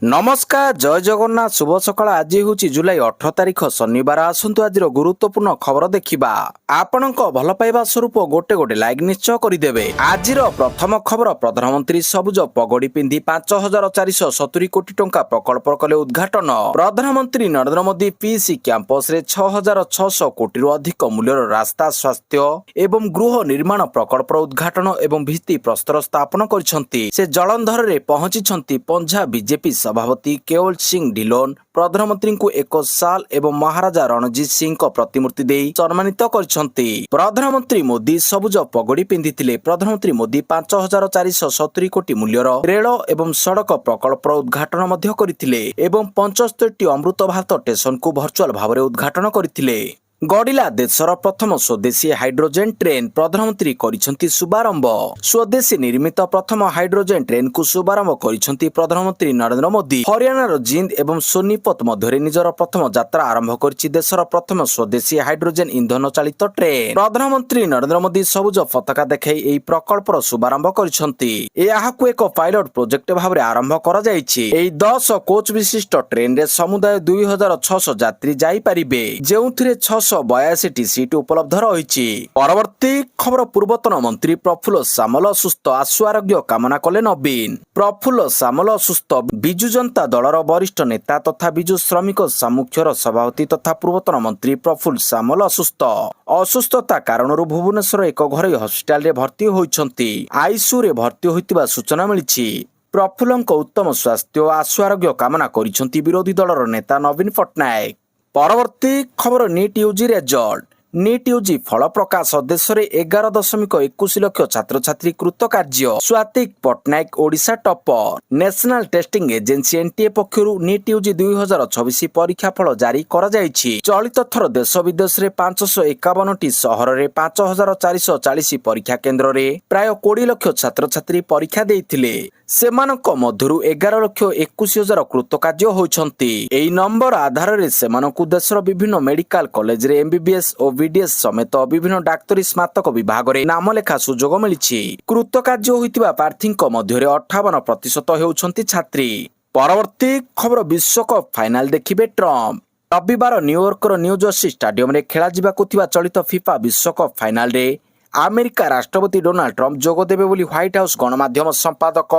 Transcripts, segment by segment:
नमस्कार जय जगन्नाथ शुभ सकाळ आज हूँ जुलाई 18 तारिख शनिवार आसतु आज गुरुत्वपूर्ण खबर देखा आपण भल पाइबा स्वरूप गोटे गोटे लाइक निश्चय करदेवे। आज प्रथम खबर प्रधानमंत्री सबुज पगड़ी पिंधि 5470 कोटी टंका प्रकल्प कले उद्घाटन। प्रधानमंत्री नरेंद्र मोदी पीसी कैंपस रे 6600 कोटी अधिक मूल्यर रास्ता स्वास्थ्य एवं गृह निर्माण प्रकल्प उद्घाटन एवं भित्ति प्रस्तर स्थापन करछंती। से जलंधर रे पहुंची पंजाब बीजेपी सभापति केवल सिंह ढिलोन प्रधानमंत्री को एक साल एवं महाराजा रणजीत सिंह को प्रतिमूर्ति दे सम्मानित करछंती। प्रधानमंत्री मोदी सबुज पगड़ी पिंधिथिले। प्रधानमंत्री मोदी 5470 कोटी मूल्यर रेल एवं सड़क प्रकल्प उद्घाटन मध्य करथिले एवं 75 अमृत भारत स्टेशन को वर्चुअल भाव में उद्घाटन करथिले। गड़िला देशर प्रथम स्वदेशी हाइड्रोजेन ट्रेन प्रधानमंत्री करिसेंती शुभारंभ। स्वदेशी निर्मित प्रथम हाइड्रोजेन ट्रेन को शुभारंभ करिसेंती प्रधानमंत्री नरेंद्र मोदी। हरियाणार जिंद एवं सोनीपत मध्य निजर प्रथम यात्रा आरंभ करिछि देशर प्रथम स्वदेशी हाइड्रोजेन इंधन चालित ट्रेन। प्रधानमंत्री नरेंद्र मोदी सबुज पताका देखाई एई प्रकल्पर शुभारंभ करिसेंती। एहाकु एक पायलट प्रोजेक्ट भाव में आरंभ करा जायछि। एई 10 कोच विशिष्ट ट्रेन रे समुदाय 2600 यात्री जाई परिबे, जेउथिरे 682 सीट उपलब्ध रही। परवर्ती खबर पूर्वतन मंत्री प्रफुल्ल सामल असुस्थ आशु आरोग्य कामना कले नवीन। प्रफुल्ल सामल असुस्थ विजु जनता दलर वरिष्ठ नेता तथा विजु श्रमिक सामुख्यर सभापति तथा पूर्वतन मंत्री प्रफुल्ल सामल असुस्थता कारण भुवनेश्वर एक घर हस्पिटाल रे भर्ती होइछंती। आईसीयू रे भर्ती होइतिबा सूचना मिलिछि। प्रफुल्लଙ୍କ उत्तम स्वास्थ्य आशु आरोग्य कामना करिछंती विरोधी दलर नेता नवीन पट्टनायक। परवर्ती खबर NEET UG result. NEET UG फल प्रकाश देश में 11.21 लाख छात्र छात्री कृत कार्य। Swatik Pattanaik Odisha topper. National Testing Agency NTA पक्षरु नीट यूजी 2026 परीक्षा फल जारी करा जायछि। चलित थर देश विदेश रे 551 सहर रे 5440 परीक्षा केन्द्र रे प्राय 20 लाख छात्र छात्री परीक्षा देइथिले। सेमानक मध्यरु 11,21,000 कृत कार्य होइछंती। एई नंबर आधार रे सेमानकु देशर विभिन्न मेडिकल कॉलेज रे एमबीबीएस और बीडीएस समेत विभिन्न डाक्तरी स्नातक विभाग रे नाम लेखा सुजोग मिलिछि। कृत कार्य होइतिबा प्रार्थीक मध्य 58% हेउछंती छात्री। परवर्ती खबर विश्वकप फाइनाल देखिबे ट्रम्प। रविवार न्यूयॉर्कर न्यू जर्सी स्टेडियम रे खेला जिबाकु थिबा चलित फीफा विश्वकप फाइनाल रे अमेरिका राष्ट्रपति डोनाल्ड ट्रम्प जोग देबे बोली व्हाइट हाउस गणमाध्यम संपादक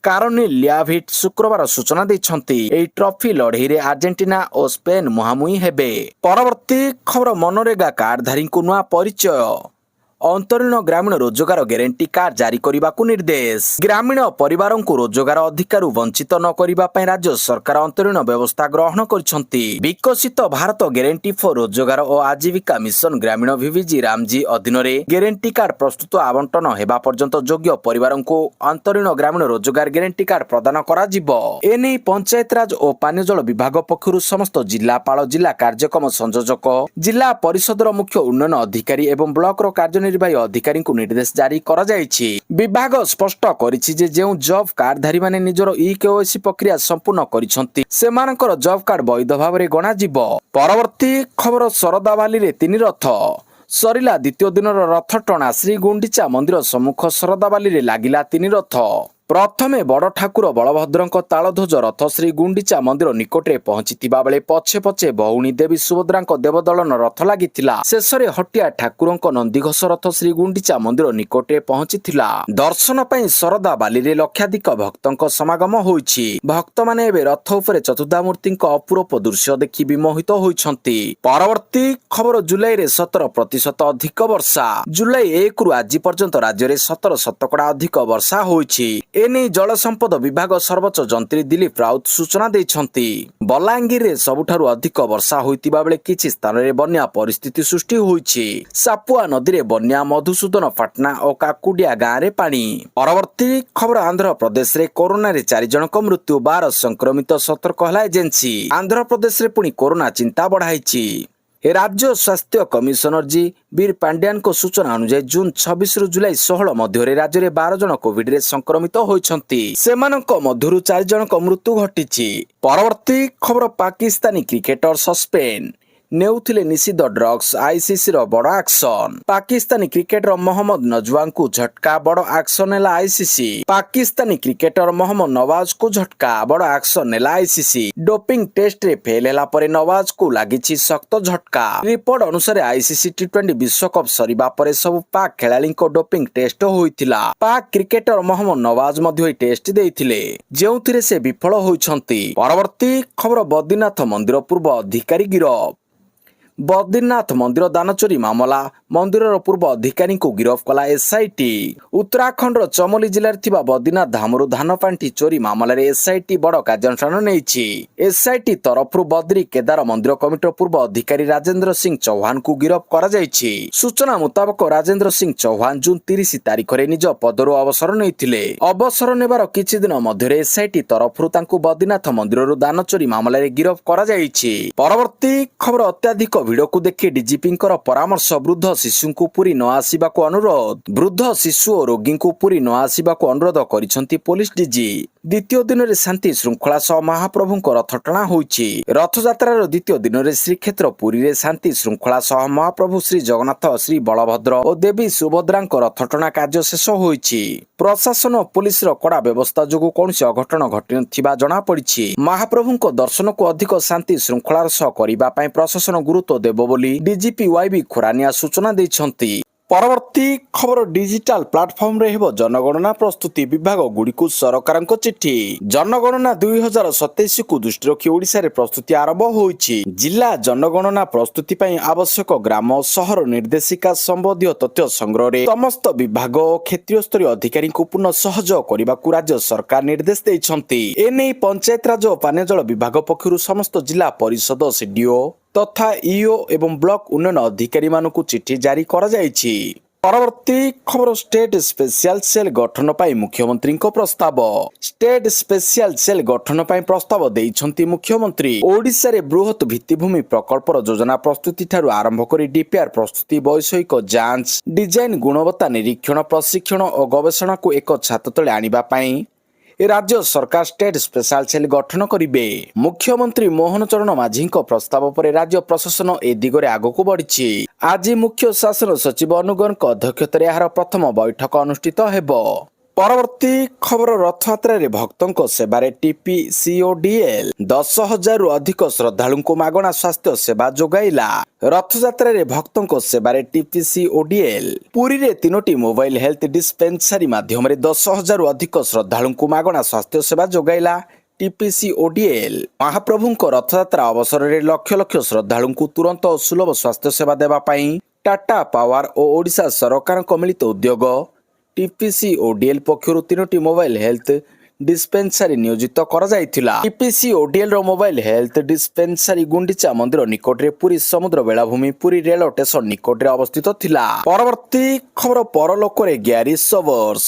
कारोनी लियाभिट शुक्रवार सूचना दैछंती। एई ट्रॉफी लड़ई रे अर्जेंटीना और स्पेन मुहांमुही हेबे। परवर्ती खबर मनरेगा कार्डधारी को नुआ परिचय। अंतरीण ग्रामीण रोजगार ग्यारंटी कार्ड जारी करने निर्देश। ग्रामीण परिवार को रोजगार अधिकार वंचित न करने राज्य सरकार अंतरीण व्यवस्था ग्रहण करछंती। विकसित भारत ग्यारंटी फॉर रोजगार और आजीविका मिशन ग्रामीण विविजी रामजी अधीन ग्यारंटी कार्ड प्रस्तुत आवंटन हेबा पर्यंत योग्य परिवार को अंतरीण ग्रामीण रोजगार ग्यारंटी कार्ड प्रदान करा जिवो। एने पंचायत राज और पानीय जल विभाग पक्षरु समस्त जिलापाल जिला कार्यक्रम संयोजक जिला परिषदर मुख्य उन्नयन अधिकारी एवं ब्लॉक कार्य अधिकारी को निर्देश जारी करा जायछि। विभाग स्पष्ट करिछि जे जेउ जॉब कार्डधारी माने निजर केवाईसी प्रक्रिया संपूर्ण करिसंती सेमानकर जॉब कार्ड वैध भाव में गणा जिवो। परवर्ती खबर शरदाबाली रे 3 रथ सरिला द्वितीय दिनर रथ टଣା। श्री गुंडीचा मंदिर सम्मुख शरदाबाली रे लागिला 3 रथ। प्रथमे बड़ ठाकुर बलभद्रଙ୍କ तालध्वज रथ श्री गुंडीचा मंदिर निकटरे पहुंचीथिबा बेले पछे पछे भौणी देवी सुभद्राଙ୍କ देवदलन रथ लागिथिला। शेषरे हटिया ठाकुरଙ୍କ नंदीघोष रथ श्री गुंडीचा मंदिर निकटरे पहुंचीथिला। दर्शन पई शरदा बाली रे लक्षाधिक भक्तଙ୍କ समागम होईछि। भक्त माने एबे रथ उपरे चतुर्धामूर्तिଙ୍କ अपूर्व दृश्य देखि विमोहित होईछंती। परवर्ती खबर जुलाई रे 17% अधिक वर्षा। जुलाई 1 रु आज पर्यंत राज्य रे 17 शतकड़ा अधिक वर्षा होईछि। एने जल संपद विभाग सर्वोच्च जंत्री दिलीप राउत सूचना दैछंती। बलांगीर रे सबुठारु अधिक वर्षा होइतिबा बेले किछि स्थान रे बन्या परिस्थिति सृष्टि होईछि। सापुआ नदी रे बन्या मधुसूदन पाटना और काकुडिया गाँ रे पानी। परवर्ती खबर आंध्र प्रदेश रे कोरोना रे 4 जनक मृत्यु 12 संक्रमित सतर्क हला एजेंसी। आंध्र प्रदेश रे पुनी कोरोना चिंता बढ़ाइछि। राज्य स्वास्थ्य कमिशनर जी वीर पांड्यान को सूचना अनुसार जून 26 रु जुलाई 16 मध्य राज्य में 12 जन कोविड रे संक्रमित होइछंती। सेमानक मध्यरु 4 जनक मृत्यु घटिछि। परवर्ती खबर पाकिस्तानी क्रिकेटर सस्पेंड। ନେଉଥିଲେ ନିଷିଦ୍ଧ ଡ୍ରଗ୍ସ ଆଇସିସିର ବଡ଼ ଆକ୍ସନ। ପାକିସ୍ତାନୀ କ୍ରିକେଟର ମହମ୍ମଦ ନଜୱାଙ୍କୁ ଝଟକା ବଡ଼ ଆକ୍ସନ ନେଲା ଆଇସିସି। ପାକିସ୍ତାନୀ କ୍ରିକେଟର ମହମ୍ମଦ ନୱାଜକୁ ଝଟକା ବଡ଼ ଆକ୍ସନ ନେଲା ଆଇସିସି। ଡୋପିଂ ଟେଷ୍ଟରେ ଫେଲ୍ ହେଲା ପରେ ନୱାଜକୁ ଲାଗିଛି ଶକ୍ତ ଝଟକା। ରିପୋର୍ଟ ଅନୁସାରେ ଆଇସିସି ଟି20 ବିଶ୍ୱକପ୍ ସରିବା ପରେ ସବୁ ପାକ୍ ଖେଳାଳିଙ୍କ ଡୋପିଂ ଟେଷ୍ଟ ହୋଇଥିଲା। ପାକ୍ କ୍ରିକେଟର ମହମ୍ମଦ ନୱାଜ ମଧ୍ୟ ଏହି ଟେଷ୍ଟ ଦେଇଥିଲେ, ଯେଉଁଥିରେ ସେ ବିଫଳ ହୋଇଛନ୍ତି। ପରବର୍ତ୍ତୀ ଖବର, ବଦ୍ରିନାଥ ମନ୍ଦିର ପୂର୍ବ ଅଧିକାରୀ ଗିରଫ। ବଦ୍ରିନାଥ ମନ୍ଦିର ଦାନ ଚୋରି ମାମଲା, ମନ୍ଦିରର ପୂର୍ବ ଅଧିକାରୀଙ୍କୁ ଗିରଫ କଲା ଏସ୍ଆଇଟି। ଉତ୍ତରାଖଣ୍ଡର ଚମୋଲି ଜିଲ୍ଲାରେ ଥିବା ବଦ୍ରିନାଥ ଧାମରୁ ଧାନ ପାଣ୍ଠି ଚୋରି ମାମଲାରେ ଏସ୍ଆଇଟି ବଡ଼ କାର୍ଯ୍ୟାନୁଷ୍ଠାନ ନେଇଛି। ଏସ୍ଆଇଟି ତରଫରୁ ବଦ୍ରି କେଦାର ମନ୍ଦିର କମିଟିର ପୂର୍ବ ଅଧିକାରୀ ରାଜେନ୍ଦ୍ର ସିଂ ଚୌହାନଙ୍କୁ ଗିରଫ କରାଯାଇଛି। ସୂଚନା ମୁତାବକ ରାଜେନ୍ଦ୍ର ସିଂ ଚୌହାନ ଜୁନ୍ 30 ତାରିଖରେ ନିଜ ପଦରୁ ଅବସର ନେଇଥିଲେ। ଅବସର ନେବାର କିଛି ଦିନ ମଧ୍ୟରେ ଏସ୍ଆଇଟି ତରଫରୁ ତାଙ୍କୁ ବଦ୍ରିନାଥ ମନ୍ଦିରରୁ ଦାନ ଚୋରି ମାମଲାରେ ଗିରଫ କରାଯାଇଛି। ପରବର୍ତ୍ତୀ ଖବର, ଅତ୍ୟାଧିକ ଭିଡକୁ ଦେଖି ଡିଜିପିଙ୍କର ପରାମର୍ଶ, ବୃଦ୍ଧ ଶିଶୁଙ୍କୁ ପୁରୀ ନ ଆସିବାକୁ ଅନୁରୋଧ। ବୃଦ୍ଧ ଶିଶୁ ଓ ରୋଗୀଙ୍କୁ ପୁରୀ ନ ଆସିବାକୁ ଅନୁରୋଧ କରିଛନ୍ତି ପୋଲିସ ଡିଜି। ଦ୍ୱିତୀୟ ଦିନରେ ଶାନ୍ତି ଶୃଙ୍ଖଳା ସହ ମହାପ୍ରଭୁଙ୍କ ରଥଟଣା ହୋଇଛି। ରଥଯାତ୍ରାର ଦ୍ୱିତୀୟ ଦିନରେ ଶ୍ରୀକ୍ଷେତ୍ର ପୁରୀରେ ଶାନ୍ତି ଶୃଙ୍ଖଳା ସହ ମହାପ୍ରଭୁ ଶ୍ରୀ ଜଗନ୍ନାଥ, ଶ୍ରୀ ବଳଭଦ୍ର ଓ ଦେବୀ ସୁଭଦ୍ରାଙ୍କ ରଥଟଣା କାର୍ଯ୍ୟ ଶେଷ ହୋଇଛି। ପ୍ରଶାସନ ଓ ପୋଲିସର କଡ଼ା ବ୍ୟବସ୍ଥା ଯୋଗୁଁ କୌଣସି ଅଘଟଣ ଘଟିନଥିବା ଜଣାପଡ଼ିଛି। ମହାପ୍ରଭୁଙ୍କ ଦର୍ଶନକୁ ଅଧିକ ଶାନ୍ତି ଶୃଙ୍ଖଳାର ସହ କରିବା ପାଇଁ ପ୍ରଶାସନ ଗୁରୁତ୍ୱ ଦେବ ବୋଲି ଡିଜିପି ୱାଇବି ଖୁରାନିଆ ସୂଚନା ଦେଇଛନ୍ତି। ପରବର୍ତ୍ତୀ ଖବର, ଡିଜିଟାଲ ପ୍ଲାଟଫର୍ମରେ ହେବ ଜନଗଣନା ପ୍ରସ୍ତୁତି, ବିଭାଗ ଗୁଡ଼ିକୁ ସରକାରଙ୍କ ଚିଠି। ଜନଗଣନା 2027କୁ ଦୃଷ୍ଟି ରଖି ଓଡ଼ିଶାରେ ପ୍ରସ୍ତୁତି ଆରମ୍ଭ ହୋଇଛି। ଜିଲ୍ଲା ଜନଗଣନା ପ୍ରସ୍ତୁତି ପାଇଁ ଆବଶ୍ୟକ ଗ୍ରାମ ଓ ସହର ନିର୍ଦ୍ଦେଶିକା ସମ୍ବନ୍ଧୀୟ ତଥ୍ୟ ସଂଗ୍ରହରେ ସମସ୍ତ ବିଭାଗ ଓ କ୍ଷେତ୍ରୀୟସ୍ତରୀୟ ଅଧିକାରୀଙ୍କୁ ପୂର୍ଣ୍ଣ ସହଯୋଗ କରିବାକୁ ରାଜ୍ୟ ସରକାର ନିର୍ଦ୍ଦେଶ ଦେଇଛନ୍ତି। ଏନେଇ ପଞ୍ଚାୟତରାଜ ଓ ପାନୀୟ ଜଳ ବିଭାଗ ପକ୍ଷରୁ ସମସ୍ତ ଜିଲ୍ଲା ପରିଷଦ, ସିଡିଓ ତଥା ଇଓ ଏବଂ ବ୍ଲକ ଉନ୍ନୟନ ଅଧିକାରୀମାନଙ୍କୁ ଚିଠି ଜାରି କରାଯାଇଛି। ପରବର୍ତ୍ତୀ ଖବର, ଷ୍ଟେଟ ସ୍ପେଶିଆଲ ସେଲ୍ ଗଠନ ପାଇଁ ମୁଖ୍ୟମନ୍ତ୍ରୀଙ୍କ ପ୍ରସ୍ତାବ। ଷ୍ଟେଟ ସ୍ପେଶିଆଲ ସେଲ୍ ଗଠନ ପାଇଁ ପ୍ରସ୍ତାବ ଦେଇଛନ୍ତି ମୁଖ୍ୟମନ୍ତ୍ରୀ। ଓଡ଼ିଶାରେ ବୃହତ ଭିତ୍ତିଭୂମି ପ୍ରକଳ୍ପର ଯୋଜନା ପ୍ରସ୍ତୁତି ଠାରୁ ଆରମ୍ଭ କରି ଡିପିଆର୍ ପ୍ରସ୍ତୁତି, ବୈଷୟିକ ଯାଞ୍ଚ, ଡିଜାଇନ, ଗୁଣବତ୍ତା ନିରୀକ୍ଷଣ, ପ୍ରଶିକ୍ଷଣ ଓ ଗବେଷଣାକୁ ଏକ ଛାତ ତଳେ ଆଣିବା ପାଇଁ ରାଜ୍ୟ ସରକାର ଷ୍ଟେଟ ସ୍ପେଶାଲ ସେଲ୍ ଗଠନ କରିବେ। ମୁଖ୍ୟମନ୍ତ୍ରୀ ମୋହନ ଚରଣ ମାଝୀଙ୍କ ପ୍ରସ୍ତାବ ପରେ ରାଜ୍ୟ ପ୍ରଶାସନ ଏ ଦିଗରେ ଆଗକୁ ବଢିଛି। ଆଜି ମୁଖ୍ୟ ଶାସନ ସଚିବ ଅନୁଗୋଙ୍କ ଅଧ୍ୟକ୍ଷତାରେ ଏହାର ପ୍ରଥମ ବୈଠକ ଅନୁଷ୍ଠିତ ହେବ। ପରବର୍ତ୍ତୀ ଖବର, ରଥଯାତ୍ରାରେ ଭକ୍ତଙ୍କ ସେବାରେ ଟିପିସିଓଡିଏଲ୍ 10,000ରୁ ଅଧିକ ଶ୍ରଦ୍ଧାଳୁଙ୍କୁ ମାଗଣା ସ୍ୱାସ୍ଥ୍ୟ ସେବା ଯୋଗାଇଲା। ରଥଯାତ୍ରାରେ ଭକ୍ତଙ୍କ ସେବାରେ ଟିପିସିଓଡିଏଲ୍ ପୁରୀରେ 3ଟି ମୋବାଇଲ ହେଲ୍ଥ ଡିସ୍ପେନ୍ସାରୀ ମାଧ୍ୟମରେ 10,000ରୁ ଅଧିକ ଶ୍ରଦ୍ଧାଳୁଙ୍କୁ ମାଗଣା ସ୍ୱାସ୍ଥ୍ୟ ସେବା ଯୋଗାଇଲା। ଟିପିସିଓଡିଏଲ୍ ମହାପ୍ରଭୁଙ୍କ ରଥଯାତ୍ରା ଅବସରରେ ଲକ୍ଷ ଲକ୍ଷ ଶ୍ରଦ୍ଧାଳୁଙ୍କୁ ତୁରନ୍ତ ଓ ସୁଲଭ ସ୍ୱାସ୍ଥ୍ୟ ସେବା ଦେବା ପାଇଁ ଟାଟା ପାୱାର ଓ ଓଡ଼ିଶା ସରକାରଙ୍କ ମିଳିତ ଉଦ୍ୟୋଗ ଟିପିସିଓଡିଏଲ୍ ପକ୍ଷରୁ 3ଟି ମୋବାଇଲ ହେଲ୍ଥ ଡିସ୍ପେନ୍ସାରୀ ନିୟୋଜିତ କରାଯାଇଥିଲା। ଟିପିସିଓଡିଏଲ୍ ର ମୋବାଇଲ ହେଲ୍ଥ ଡିସ୍ପେନ୍ସାରୀ ଗୁଣ୍ଡିଚା ମନ୍ଦିର ନିକଟରେ, ପୁରୀ ସମୁଦ୍ର ବେଳାଭୂମି, ପୁରୀ ରେଳ ଷ୍ଟେସନ ନିକଟରେ ଅବସ୍ଥିତ ଥିଲା। ପରବର୍ତ୍ତୀ ଖବର, ପରଲୋକରେ ଗ୍ୟାରି ସୋବର୍ସ।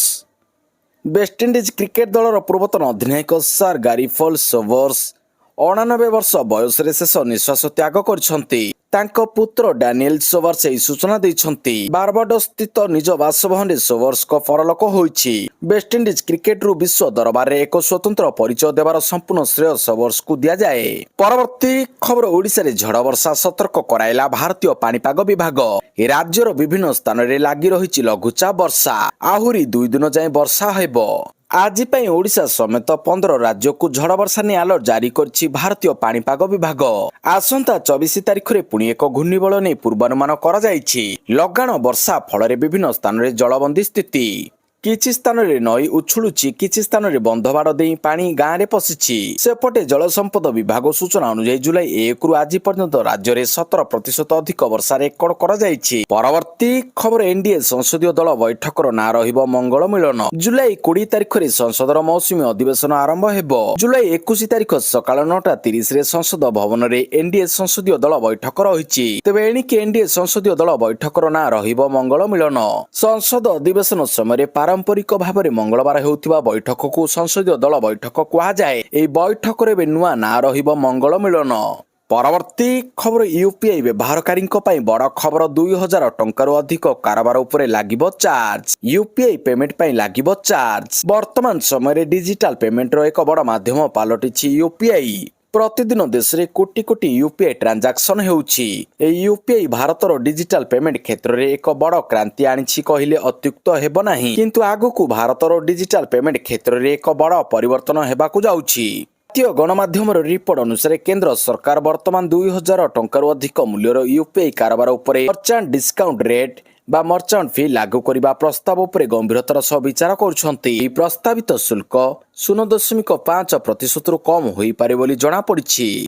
ୱେଷ୍ଟଇଣ୍ଡିଜ କ୍ରିକେଟ ଦଳର ପୂର୍ବତନ ଅଧିନାୟକ ସାର୍ ଗାରି ଫଲ୍ ସୋବର୍ସ 89 ବର୍ଷ ବୟସରେ ଶେଷ ନିଶ୍ୱାସ ତ୍ୟାଗ କରିଛନ୍ତି। ତାଙ୍କ ପୁତ୍ର ଡାନିଏଲ ସୋବର୍ସ ଏହି ସୂଚନା ଦେଇଛନ୍ତି। ବାରବାଡୋସ୍ ସ୍ଥିତ ନିଜ ବାସଭବନରେ ସୋବର୍ସଙ୍କ ପରଲୋକ ହୋଇଛି। ୱେଷ୍ଟଇଣ୍ଡିଜ କ୍ରିକେଟରୁ ବିଶ୍ୱ ଦରବାରରେ ଏକ ସ୍ୱତନ୍ତ୍ର ପରିଚୟ ଦେବାର ସମ୍ପୂର୍ଣ୍ଣ ଶ୍ରେୟ ସୋବର୍ସଙ୍କୁ ଦିଆଯାଏ। ପରବର୍ତ୍ତୀ ଖବର, ଓଡ଼ିଶାରେ ଝଡ଼ ବର୍ଷା ସତର୍କ କରାଇଲା ଭାରତୀୟ ପାଣିପାଗ ବିଭାଗ। ରାଜ୍ୟର ବିଭିନ୍ନ ସ୍ଥାନରେ ଲାଗି ରହିଛି ଲଘୁଚାପ ବର୍ଷା। ଆହୁରି 2 ଦିନ ଯାଏଁ ବର୍ଷା ହେବ। ଆଜି ପାଇଁ ଓଡ଼ିଶା ସମେତ 15 ରାଜ୍ୟକୁ ଝଡ଼ ବର୍ଷା ନେଇ ଆଲର୍ଟ ଜାରି କରିଛି ଭାରତୀୟ ପାଣିପାଗ ବିଭାଗ। ଆସନ୍ତା 24 ତାରିଖରେ ପୁଣି ଏକ ଘୂର୍ଣ୍ଣିବଳୟ ନେଇ ପୂର୍ବାନୁମାନ କରାଯାଇଛି। ଲଗାଣ ବର୍ଷା ଫଳରେ ବିଭିନ୍ନ ସ୍ଥାନରେ ଜଳବନ୍ଦୀ ସ୍ଥିତି। କିଛି ସ୍ଥାନରେ ନଈ ଉଛୁଳୁଛି, କିଛି ସ୍ଥାନରେ ବନ୍ଧବାଡ଼ ଦେଇ ପାଣି ଗାଁରେ ପଶିଛି। ସେପଟେ ଜଳସମ୍ପଦ ବିଭାଗ ସୂଚନା ଅନୁଯାୟୀ ଜୁଲାଇ 1ରୁ ଆଜି ପର୍ଯ୍ୟନ୍ତ ରାଜ୍ୟରେ 17% ଅଧିକ ବର୍ଷା ରେକର୍ଡ କରାଯାଇଛି। ପରବର୍ତ୍ତୀ ଖବର, ଏନଡିଏ ସଂସଦୀୟ ଦଳ ବୈଠକର ନାଁ ରହିବ ମଙ୍ଗଳ ମିଳନ। ଜୁଲାଇ 20 ତାରିଖରେ ସଂସଦର ମୌସୁମୀ ଅଧିବେଶନ ଆରମ୍ଭ ହେବ। ଜୁଲାଇ 21 ତାରିଖ ସକାଳ 9:30ରେ ସଂସଦ ଭବନରେ ଏନଡିଏ ସଂସଦୀୟ ଦଳ ବୈଠକ ରହିଛି। ତେବେ ଏଣିକି ଏନଡିଏ ସଂସଦୀୟ ଦଳ ବୈଠକର ନାଁ ରହିବ ମଙ୍ଗଳ ମିଳନ। ସଂସଦ ଅଧିବେଶନ ସମୟରେ ପାରମ୍ପରିକ ଭାବରେ ମଙ୍ଗଳବାର ହେଉଥିବା ବୈଠକକୁ ସଂସଦୀୟ ଦଳ ବୈଠକ କୁହାଯାଏ। ଏହି ବୈଠକରେ ଏବେ ନୂଆ ନାଁ ରହିବ ମଙ୍ଗଳ ମିଳନ। ପରବର୍ତ୍ତୀ ଖବର, ୟୁପିଆଇ ବ୍ୟବହାରକାରୀଙ୍କ ପାଇଁ ବଡ଼ ଖବର, 2,000 ଟଙ୍କାରୁ ଅଧିକ କାରବାର ଉପରେ ଲାଗିବ ଚାର୍ଜ। ୟୁପିଆଇ ପେମେଣ୍ଟ ପାଇଁ ଲାଗିବ ଚାର୍ଜ। ବର୍ତ୍ତମାନ ସମୟରେ ଡିଜିଟାଲ ପେମେଣ୍ଟର ଏକ ବଡ଼ ମାଧ୍ୟମ ପାଲଟିଛି ୟୁପିଆଇ। ପ୍ରତିଦିନ ଦେଶରେ କୋଟି କୋଟି ୟୁପିଆଇ ଟ୍ରାଞ୍ଜାକ୍ସନ ହେଉଛି। ଏହି ୟୁପିଆଇ ଭାରତର ଡିଜିଟାଲ ପେମେଣ୍ଟ କ୍ଷେତ୍ରରେ ଏକ ବଡ଼ କ୍ରାନ୍ତି ଆଣିଛି କହିଲେ ଅତ୍ୟୁକ୍ତ ହେବ ନାହିଁ। କିନ୍ତୁ ଆଗକୁ ଭାରତର ଡିଜିଟାଲ ପେମେଣ୍ଟ କ୍ଷେତ୍ରରେ ଏକ ବଡ଼ ପରିବର୍ତ୍ତନ ହେବାକୁ ଯାଉଛି। ଜାତୀୟ ଗଣମାଧ୍ୟମର ରିପୋର୍ଟ ଅନୁସାରେ କେନ୍ଦ୍ର ସରକାର ବର୍ତ୍ତମାନ 2000 ଟଙ୍କାରୁ ଅଧିକ ମୂଲ୍ୟର ୟୁପିଆଇ କାରବାର ଉପରେ ମର୍ଚାଣ୍ଟ ଡିସ୍କାଉଣ୍ଟ ରେଟ୍ ବା ମର୍ଚାଣ୍ଟ ଫି ଲାଗୁ କରିବା ପ୍ରସ୍ତାବ ଉପରେ ଗମ୍ଭୀରତାର ସହ ବିଚାର କରୁଛନ୍ତି। ଏହି ପ୍ରସ୍ତାବିତ ଶୁଳ୍କ 0.5% କମ୍ ହୋଇପାରେ ବୋଲି ଜଣାପଡ଼ିଛି।